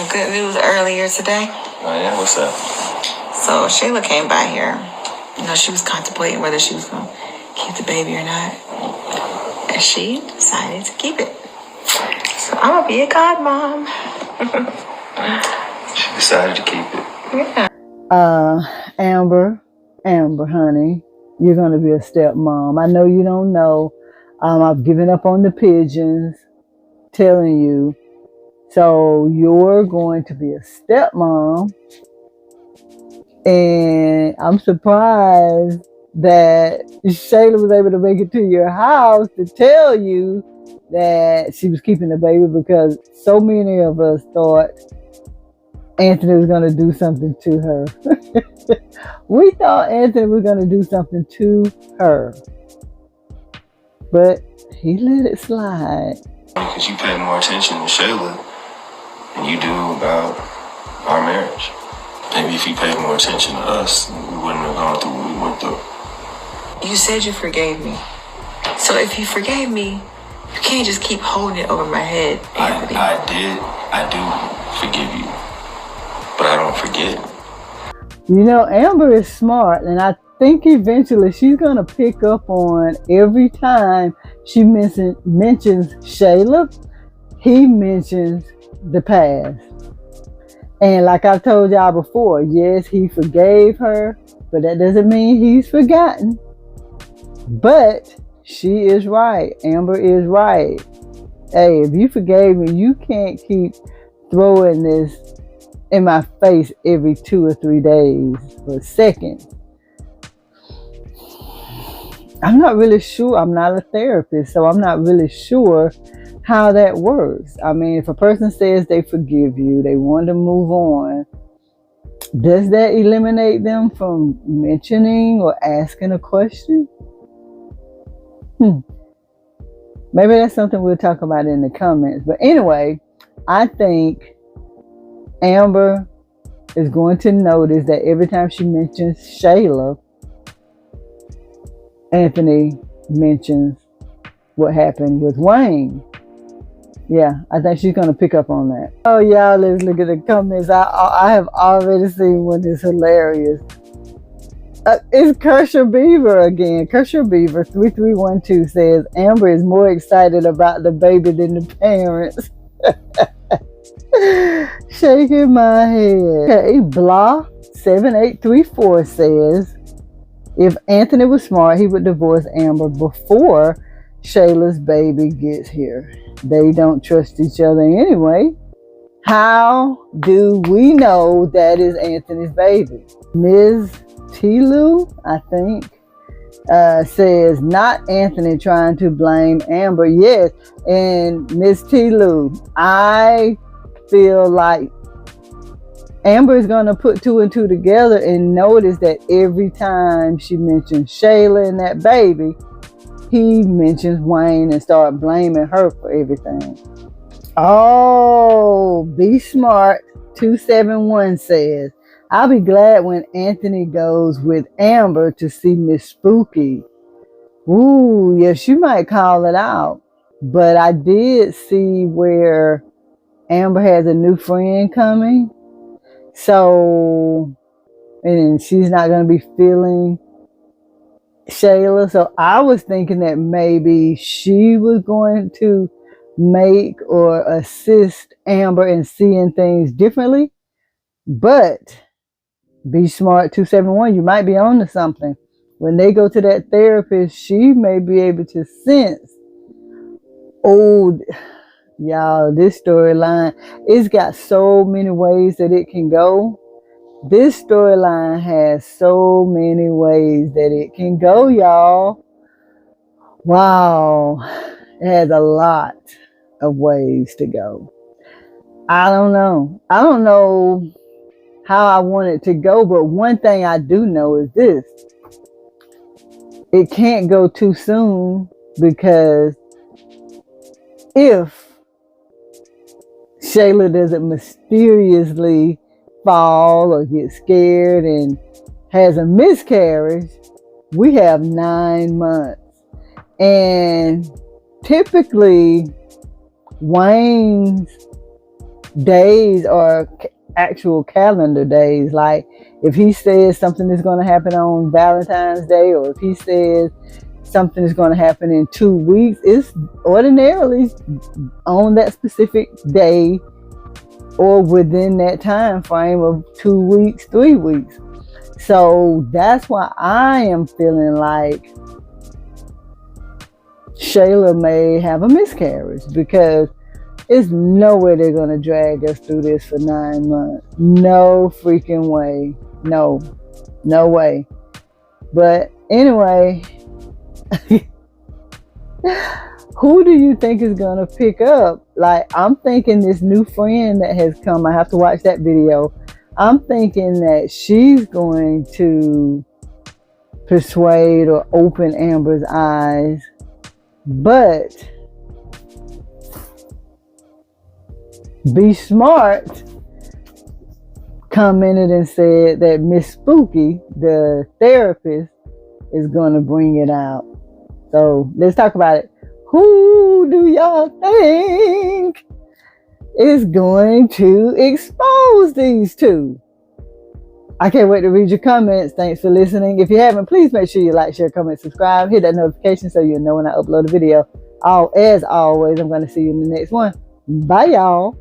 some good news earlier today. Oh yeah, what's up? So Shayla came by here. You know, she was contemplating whether she was going to keep the baby or not. And she decided to keep it. So I'm going to be a godmom. She decided to keep it. Yeah. Amber, honey, you're going to be a stepmom. I know you don't know. I've given up on the pigeons telling you. So you're going to be a stepmom. And I'm surprised that Shayla was able to make it to your house to tell you that she was keeping the baby, because so many of us thought Anthony was going to do something to her. We thought Anthony was going to do something to her. But he let it slide. Because you pay more attention to Shayla than you do about our marriage. Maybe if you paid more attention to us, we wouldn't have gone through what we went through. You said you forgave me. So if you forgave me, you can't just keep holding it over my head, Anthony. I do forgive you. But I don't forget. You know, Amber is smart, and I think eventually she's going to pick up on every time she mentions Shayla, he mentions the past. And like I've told y'all before, yes, he forgave her, but that doesn't mean he's forgotten. But she is right. Amber is right. Hey, if you forgave me, you can't keep throwing this in my face every 2 or 3 days or seconds. I'm not really sure. I'm not a therapist, so I'm not really sure how that works. I mean, if a person says they forgive you, they want to move on, does that eliminate them from mentioning or asking a question? Maybe that's something we'll talk about in the comments. But anyway, I think Amber is going to notice that every time she mentions Shayla, Anthony mentions what happened with Wayne. Yeah, I think she's going to pick up on that. Oh, y'all, let's look at the comments. I have already seen one that's hilarious. It's Kershaw Beaver again. Kershaw Beaver 3312 says, Amber is more excited about the baby than the parents. Shaking my head. Okay, Blah 7834 says, if Anthony was smart, he would divorce Amber before Shayla's baby gets here. They don't trust each other anyway. How do we know that is Anthony's baby? Ms. Tilu, I think, says, not Anthony trying to blame Amber. Yes, and Ms. Tilu, I feel like Amber is going to put 2 and 2 together and notice that every time she mentions Shayla and that baby, he mentions Wayne and start blaming her for everything. Oh, Be Smart 271 says, I'll be glad when Anthony goes with Amber to see Miss Spooky. Ooh, yeah, she might call it out. But I did see where Amber has a new friend coming. So, and she's not going to be feeling Shayla. So I was thinking that maybe she was going to make or assist Amber in seeing things differently. But Be Smart 271, you might be on to something. When they go to that therapist, she may be able to sense, oh, y'all, this storyline, it's got so many ways that it can go. This storyline has so many ways that it can go, y'all. Wow. It has a lot of ways to go. I don't know. I don't know how I want it to go, but one thing I do know is this. It can't go too soon, because if Shayla doesn't mysteriously fall or get scared and has a miscarriage, we have 9 months. And typically Wayne's days or actual calendar days. Like if he says something is going to happen on Valentine's Day, or if he says something is going to happen in 2 weeks, it's ordinarily on that specific day or within that time frame of 2 weeks, 3 weeks. So that's why I am feeling like Shayla may have a miscarriage, because there's no way they're going to drag us through this for 9 months. No freaking way. No way. But anyway, who do you think is going to pick up? Like, I'm thinking this new friend that has come, I have to watch that video. I'm thinking that she's going to persuade or open Amber's eyes. But Be Smart commented and said that Miss Spooky, the therapist, is going to bring it out. So let's talk about it. Who do y'all think is going to expose these two? I can't wait to read your comments. Thanks for listening. If you haven't, please make sure you like, share, comment, subscribe. Hit that notification so you'll know when I upload a video. As always, I'm going to see you in the next one. Bye, y'all.